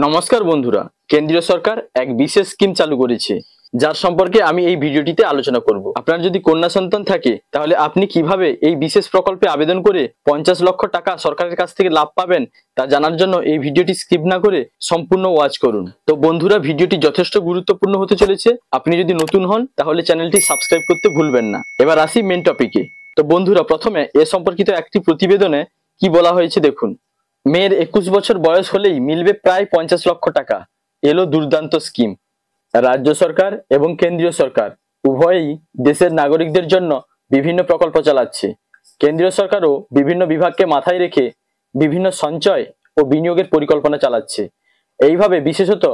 নমস্কার বন্ধুরা, কেন্দ্রীয় সরকার এক বিশেষ স্কিম চালু করেছে যার সম্পর্কে আমি এই ভিডিওটিতে আলোচনা করব। আপনার যদি কন্যা সন্তান থাকে তাহলে আপনি কিভাবে এই বিশেষ প্রকল্পে আবেদন করে 50 লক্ষ টাকা সরকারের কাছ থেকে লাভ পাবেন তা জানার জন্য এই ভিডিওটি স্কিপ না করে সম্পূর্ণ ওয়াচ করুন। তো বন্ধুরা, ভিডিওটি যথেষ্ট গুরুত্বপূর্ণ হতে চলেছে। আপনি যদি নতুন হন তাহলে চ্যানেলটি সাবস্ক্রাইব করতে ভুলবেন না। এবার আসি মেন টপিকে। তো বন্ধুরা, প্রথমে এ সম্পর্কিত একটি প্রতিবেদনে কি বলা হয়েছে দেখুন। মেয়ের 21 বছর বয়স হলেই মিলবে প্রায় 50 লক্ষ টাকা। এলো দুর্দান্ত স্কিম। রাজ্য সরকার এবং কেন্দ্রীয় সরকার উভয়ই দেশের নাগরিকদের জন্য বিভিন্ন প্রকল্প চালাচ্ছে। কেন্দ্রীয় সরকারও বিভিন্ন বিভাগকে মাথায় রেখে বিভিন্ন সঞ্চয় ও বিনিয়োগের পরিকল্পনা চালাচ্ছে। এইভাবে বিশেষত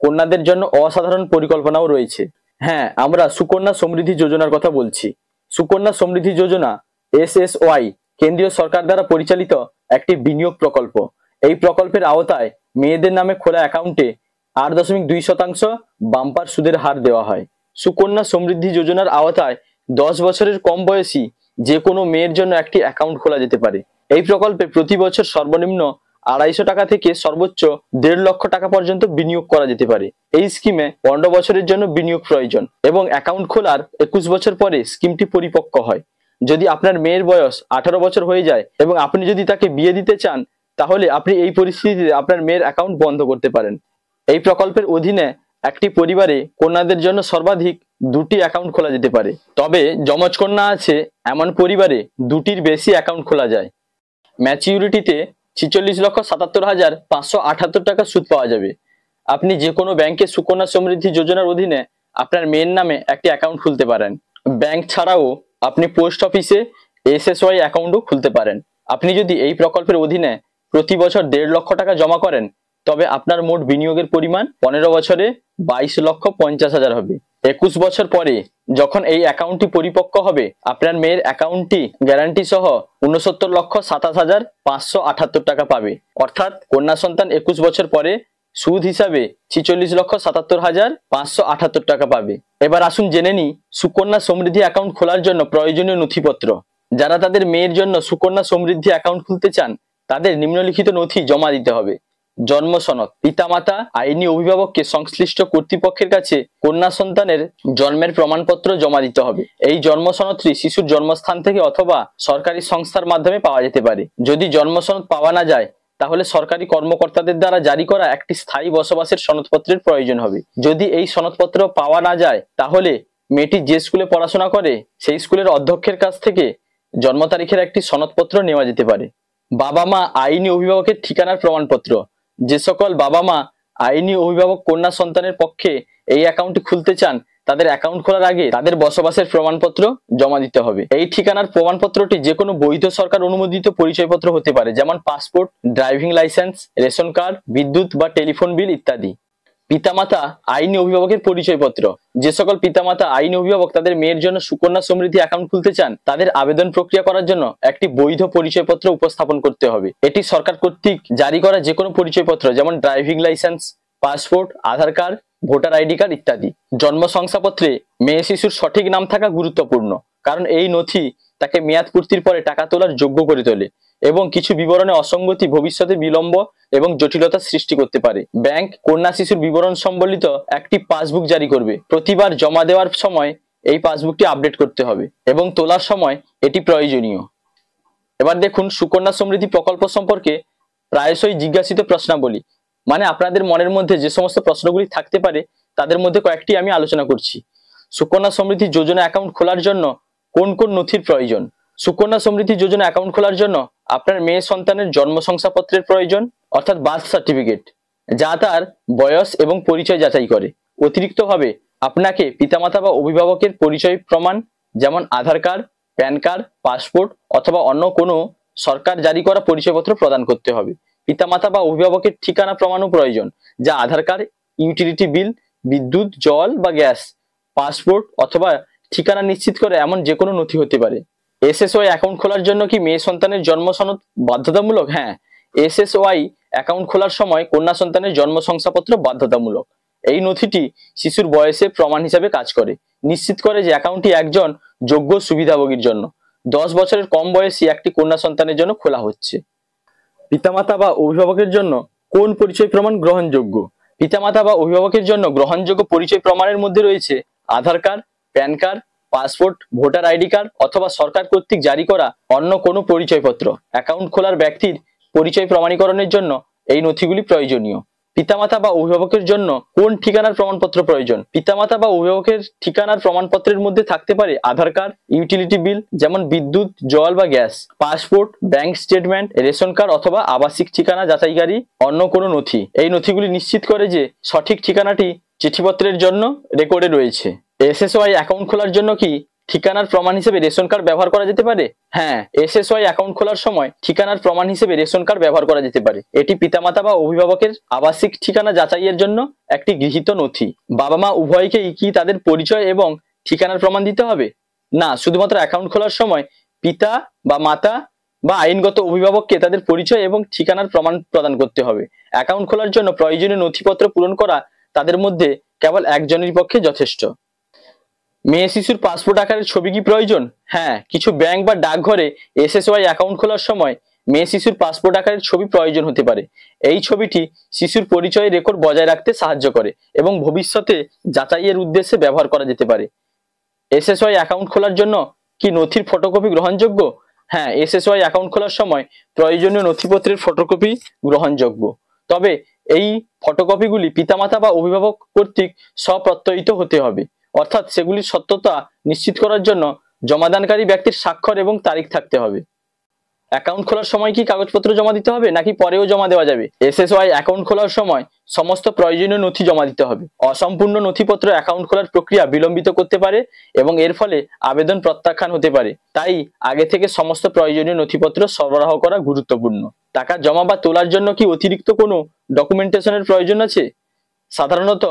কন্যাদের জন্য অসাধারণ পরিকল্পনাও রয়েছে। হ্যাঁ, আমরা সুকন্যা সমৃদ্ধি যোজনার কথা বলছি। সুকন্যা সমৃদ্ধি যোজনা SSY কেন্দ্রীয় সরকার দ্বারা পরিচালিত একটি বিনিয়োগ প্রকল্প। এই প্রকল্পের আওতায় মেয়েদের নামে খোলা অ্যাকাউন্টে 8.2% বাম্পার সুদের হার দেওয়া হয়। সুকন্যা সমৃদ্ধি যোজনার আওতায় 10 বছরের কম বয়সী যে কোনো মেয়ের জন্য একটি অ্যাকাউন্ট খোলা যেতে পারে। এই প্রকল্পে প্রতি বছর সর্বনিম্ন 250 টাকা থেকে সর্বোচ্চ 1.5 লক্ষ টাকা পর্যন্ত বিনিয়োগ করা যেতে পারে। এই স্কিমে 15 বছরের জন্য বিনিয়োগ প্রয়োজন এবং অ্যাকাউন্ট খোলার 21 বছর পরে স্কিমটি পরিপক্ক হয়। যদি আপনার মেয়ের বয়স 18 বছর হয়ে যায় এবং আপনি যদি তাকে বিয়ে দিতে চান তাহলে আপনি এই পরিস্থিতিতে আপনার মেয়ের অ্যাকাউন্ট বন্ধ করতে পারেন। এই প্রকল্পের অধীনে একটি পরিবারে কন্যাদের জন্য সর্বাধিক 2টি অ্যাকাউন্ট খোলা যেতে পারে। তবে যমজ কন্যা আছে এমন পরিবারে 2টির বেশি অ্যাকাউন্ট খোলা যায়। ম্যাচিউরিটিতে 46,77,578 টাকা সুদ পাওয়া যাবে। আপনি যে কোনো ব্যাংকে সুকন্যা সমৃদ্ধি যোজনার অধীনে আপনার মেয়ের নামে একটি অ্যাকাউন্ট খুলতে পারেন। ব্যাংক ছাড়াও আপনি পোস্ট অফিসে SSY অ্যাকাউন্টও খুলতে পারেন। আপনি যদি এই প্রকল্পের অধীনে প্রতি বছর 1.5 লক্ষ টাকা জমা করেন তবে আপনার মোট বিনিয়োগের পরিমাণ 15 বছরে 22,50,000 হবে। 21 বছর পরে যখন এই অ্যাকাউন্টটি পরিপক্ক হবে আপনার মেয়ের অ্যাকাউন্টটি গ্যারান্টি সহ 69,27,578 টাকা পাবে। অর্থাৎ কন্যা সন্তান 21 বছর পরে সুদ হিসাবে 46,77,578 টাকা পাবে। এবার আসুন জেনে নিই সুকন্যা সমৃদ্ধি অ্যাকাউন্ট খোলার জন্য প্রয়োজনীয় নথিপত্র। যারা তাদের মেয়ের জন্য সুকন্যা সমৃদ্ধি অ্যাকাউন্ট খুলতে চান তাদের নিম্নলিখিত নথি জমা দিতে হবে। জন্ম সনদ। পিতামাতা আইনি অভিভাবককে সংশ্লিষ্ট কর্তৃপক্ষের কাছে কন্যা সন্তানের জন্মের প্রমাণপত্র জমা দিতে হবে। এই জন্ম সনদটি শিশুর জন্মস্থান থেকে অথবা সরকারি সংস্থার মাধ্যমে পাওয়া যেতে পারে। যদি জন্ম সনদ পাওয়া না যায় তাহলে সরকারি কর্মকর্তাদের দ্বারা জারি করা একটি স্থায়ী বসবাসের সনদপত্রের প্রয়োজন হবে। যদি এই সনদপত্র পাওয়া না যায় তাহলে মেয়েটি যে স্কুলে পড়াশোনা করে সেই স্কুলের অধ্যক্ষের কাছ থেকে জন্ম তারিখের একটি সনদপত্র নেওয়া যেতে পারে। বাবা মা আইনি অভিভাবকের ঠিকানার প্রমাণপত্র। যে সকল বাবা মা আইনি অভিভাবক কন্যা সন্তানের পক্ষে এই অ্যাকাউন্টটি খুলতে চান তাদের অ্যাকাউন্ট খোলার আগে তাদের বসবাসের প্রমাণপত্র জমা দিতে হবে। এই ঠিকানার প্রমাণপত্রটি যে কোনো বৈধ সরকার অনুমোদিত পরিচয়পত্র হতে পারে, যেমন passport, driving licence, ration card, বিদ্যুৎ বা টেলিফোন বিল ইত্যাদি। পিতামাতা আইনি অভিভাবকের পরিচয়পত্র। যে সকল পিতামাতা আইনি অভিভাবক তাদের মেয়ের জন্য সুকন্যা সমৃদ্ধি অ্যাকাউন্ট খুলতে চান তাদের আবেদন প্রক্রিয়া করার জন্য একটি বৈধ পরিচয়পত্র উপস্থাপন করতে হবে। এটি সরকার কর্তৃক জারি করা যে কোনো পরিচয়পত্র, যেমন ড্রাইভিং লাইসেন্স, পাসপোর্ট, আধার কার্ড, ভোটার আইডি কার্ড ইত্যাদি। জন্ম শংসাপত্রে মেয়ে শিশুর সঠিক নাম থাকা গুরুত্বপূর্ণ, কারণ এই নথি তাকে মেয়াদ পূর্তির পরে টাকা তোলার যোগ্য করে তোলে এবং কিছু বিবরণে অসঙ্গতি ভবিষ্যতে বিলম্ব এবং জটিলতার সৃষ্টি করতে পারে। ব্যাংক কন্যা শিশুর বিবরণ সম্বলিত একটি পাসবুক জারি করবে। প্রতিবার জমা দেওয়ার সময় এই পাসবুকটি আপডেট করতে হবে এবং তোলার সময় এটি প্রয়োজনীয়। এবার দেখুন সুকন্যা সমৃদ্ধি প্রকল্প সম্পর্কে প্রায়শই জিজ্ঞাসিত প্রশ্নাবলী, মানে আপনাদের মনের মধ্যে যে সমস্ত প্রশ্নগুলি থাকতে পারে তাদের মধ্যে কয়েকটি আমি আলোচনা করছি। সুকন্যা সমৃদ্ধি যোজনা অ্যাকাউন্ট খোলার জন্য কোন কোন নথির প্রয়োজন? সুকন্যা সমৃদ্ধি যোজনা অ্যাকাউন্ট খোলার জন্য আপনার মেয়ে সন্তানের জন্ম শংসাপত্রের প্রয়োজন, অর্থাৎ বার্থ সার্টিফিকেট, যা তার বয়স এবং পরিচয় যাচাই করে। অতিরিক্তভাবে আপনাকে পিতামাতা বা অভিভাবকের পরিচয় প্রমাণ, যেমন আধার কার্ড, প্যান কার্ড, পাসপোর্ট অথবা অন্য কোনো সরকার জারি করা পরিচয়পত্র প্রদান করতে হবে। পিতামাতা বা অভিভাবকের ঠিকানা প্রমাণও প্রয়োজন, যা আধার কার্ড, ইউটিলিটি বিল, বিদ্যুৎ, জল বা গ্যাস, পাসপোর্ট অথবা ঠিকানা নিশ্চিত করে এমন যে কোনো নথি হতে পারে। SSY অ্যাকাউন্ট খোলার জন্য কি মেয়ে সন্তানের জন্ম সনদ বাধ্যতামূলক? হ্যাঁ, SSY অ্যাকাউন্ট খোলার সময় কন্যা সন্তানের জন্ম শংসাপত্র বাধ্যতামূলক। এই নথিটি শিশুর বয়সের প্রমাণ হিসাবে কাজ করে, নিশ্চিত করে যে অ্যাকাউন্টটি একজন যোগ্য সুবিধাভোগীর জন্য 10 বছরের কম বয়সী একটি কন্যা সন্তানের জন্য খোলা হচ্ছে। পিতামাতা বা অভিভাবকের জন্য কোন পরিচয় প্রমাণ গ্রহণযোগ্য? পিতামাতা বা অভিভাবকের জন্য গ্রহণযোগ্য পরিচয় প্রমাণের মধ্যে রয়েছে Aadhaar card, PAN card, passport, voter ID card অথবা সরকার কর্তৃক জারি করা অন্য কোনো পরিচয়পত্র। অ্যাকাউন্ট খোলার ব্যক্তির পরিচয় প্রমাণীকরণের জন্য এই নথিগুলি প্রয়োজনীয়। পিতামাতা বা অভিভাবকের জন্য কোন ঠিকানার প্রমাণপত্র প্রয়োজন? পিতামাতা বা অভিভাবকের ঠিকানার প্রমাণপত্রের মধ্যে থাকতে পারে আধার কার্ড, ইউটিলিটি বিল যেমন বিদ্যুৎ, জল বা gas, passport, bank statement, ration card অথবা আবাসিক ঠিকানা যাচাইকারী অন্য কোনো নথি। এই নথিগুলি নিশ্চিত করে যে সঠিক ঠিকানাটি চিঠিপত্রের জন্য রেকর্ডে রয়েছে। এসএসওয়াই অ্যাকাউন্ট খোলার জন্য কি ঠিকানার প্রমাণ হিসেবে রেশন কার্ড ব্যবহার করা যেতে পারে? হ্যাঁ, এসএসওয়াই অ্যাকাউন্ট খোলার সময় ঠিকানার প্রমাণ হিসেবে রেশন কার্ড ব্যবহার করা যেতে পারে। এটি পিতামাতা বা অভিভাবকের আবাসিক ঠিকানা যাচাইয়ের জন্য একটি গৃহীত নথি। বাবা মা উভয়কেই কি তাদের পরিচয় এবং ঠিকানার প্রমাণ দিতে হবে? না, শুধুমাত্র অ্যাকাউন্ট খোলার সময় পিতা বা মাতা বা আইনগত অভিভাবককে তাদের পরিচয় এবং ঠিকানার প্রমাণ প্রদান করতে হবে। অ্যাকাউন্ট খোলার জন্য প্রয়োজনীয় নথিপত্র পূরণ করা তাদের মধ্যে কেবল একজনের পক্ষে যথেষ্ট। মেয়ে শিশুর পাসপোর্ট আকারের ছবি কি প্রয়োজন? হ্যাঁ, কিছু ব্যাংক বা ডাকঘরে এসএসওয়াই অ্যাকাউন্ট খোলার সময় মেয়ে শিশুর পাসপোর্ট আকারের ছবি প্রয়োজন হতে পারে। এই ছবিটি শিশুর পরিচয় রেকর্ড বজায় রাখতে সাহায্য করে এবং ভবিষ্যতে যাচাইয়ের উদ্দেশ্যে ব্যবহার করা যেতে পারে। এসএসওয়াই অ্যাকাউন্ট খোলার জন্য কি নথির ফটোকপি গ্রহণযোগ্য? হ্যাঁ, এসএসওয়াই অ্যাকাউন্ট খোলার সময় প্রয়োজনীয় নথিপত্রের ফটোকপি গ্রহণযোগ্য, তবে এই ফটোকপিগুলি পিতামাতা বা অভিভাবক কর্তৃক স্বপ্রত্যয়িত হতে হবে, অর্থাৎ সেগুলির সত্যতা নিশ্চিত করার জন্য জমাদানকারী ব্যক্তির স্বাক্ষর এবং তারিখ থাকতে হবে। অ্যাকাউন্ট খোলার সময় কি কাগজপত্র জমা দিতে হবে নাকি পরেও জমা দেওয়া যাবে? এসএসওয়াই অ্যাকাউন্ট খোলার সময় সমস্ত প্রয়োজনীয় নথি জমা দিতে হবে। অসম্পূর্ণ নথিপত্র অ্যাকাউন্ট খোলার প্রক্রিয়া বিলম্বিত করতে পারে এবং এর ফলে আবেদন প্রত্যাখ্যান হতে পারে। তাই আগে থেকে সমস্ত প্রয়োজনীয় নথিপত্র সরবরাহ করা গুরুত্বপূর্ণ। টাকা জমা বা তোলার জন্য কি অতিরিক্ত কোনো ডকুমেন্টেশনের প্রয়োজন আছে? সাধারণত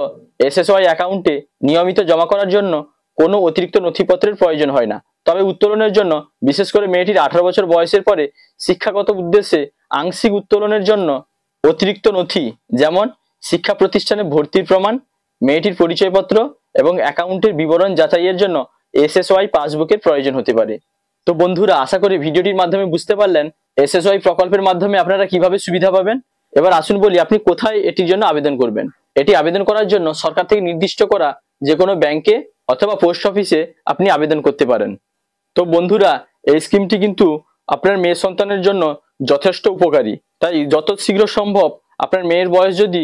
এসএসওয়াই অ্যাকাউন্টে নিয়মিত জমা করার জন্য কোনো অতিরিক্ত নথিপত্রের প্রয়োজন হয় না, তবে উত্তোলনের জন্য, বিশেষ করে মেয়েটির 18 বছর বয়সের পরে শিক্ষাগত উদ্দেশ্যে আংশিক উত্তোলনের জন্য অতিরিক্ত নথি যেমন শিক্ষা প্রতিষ্ঠানে ভর্তির প্রমাণ, মেয়েটির পরিচয়পত্র এবং অ্যাকাউন্টের বিবরণ যাচাইয়ের জন্য এসএসওয়াই পাসবুকের প্রয়োজন হতে পারে। তো বন্ধুরা, আশা করি ভিডিওটির মাধ্যমে বুঝতে পারলেন এসএসওয়াই প্রকল্পের মাধ্যমে আপনারা কিভাবে সুবিধা পাবেন। এবার আসুন বলি আপনি কোথায় এটির জন্য আবেদন করবেন। এটি আবেদন করার জন্য সরকার থেকে নির্দিষ্ট করা যে কোনো ব্যাংকে অথবা পোস্ট অফিসে আপনি আবেদন করতে পারেন। তো বন্ধুরা, এই স্কিমটি কিন্তু আপনার মেয়ে সন্তানের জন্য যথেষ্ট উপকারী, তাই যত শীঘ্র সম্ভব আপনার মেয়ের বয়স যদি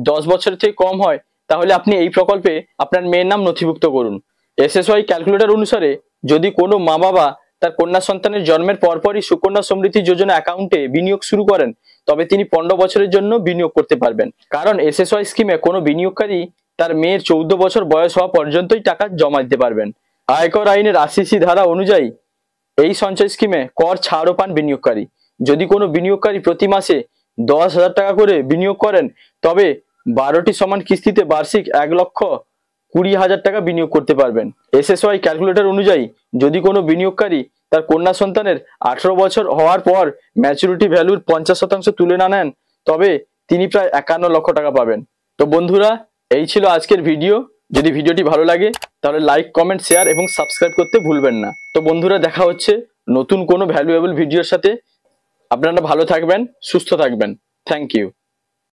10 বছরের থেকে কম হয় তাহলে আপনি এই প্রকল্পে আপনার মেয়ের নাম নথিভুক্ত করুন। এসএসওয়াই ক্যালকুলেটর অনুসারে যদি কোনো মা বাবা তার কন্যা সন্তানের জন্মের পরপরই সুকন্যা সমৃদ্ধি যোজনা অ্যাকাউন্টে বিনিয়োগ শুরু করেন তবে তিনি 15 বছরের জন্য বিনিয়োগ করতে পারবেন, কারণ এসএসওয়াই স্কিমে কোনো বিনিয়োগকারী তার মেয়ের 14 বছর বয়স হওয়া পর্যন্তই টাকা জমা দিতে পারবেন। আয়কর আইনের 80C ধারা অনুযায়ী এই সঞ্চয় স্কিমে কর ছাড়ও পান বিনিয়োগকারী। যদি কোনো বিনিয়োগকারী প্রতি মাসে 10,000 টাকা করে বিনিয়োগ করেন তবে 12টি সমান কিস্তিতে বার্ষিক 1,20,000 টাকা বিনিয়োগ করতে পারবেন। এসএসওয়াই ক্যালকুলেটর অনুযায়ী যদি কোনো বিনিয়োগকারী তার কন্যা সন্তানের 18 বছর হওয়ার পর ম্যাচুরিটি ভ্যালুর 50% তুলে না নেন তবে তিনি প্রায় 51 লক্ষ টাকা পাবেন। তো বন্ধুরা, এই ছিল আজকের ভিডিও। যদি ভিডিওটি ভালো লাগে তাহলে লাইক, কমেন্ট, শেয়ার এবং সাবস্ক্রাইব করতে ভুলবেন না। তো বন্ধুরা, দেখা হচ্ছে নতুন কোনো ভ্যালুয়েবল ভিডিওর সাথে। আপনারা ভালো থাকবেন, সুস্থ থাকবেন। Thank you.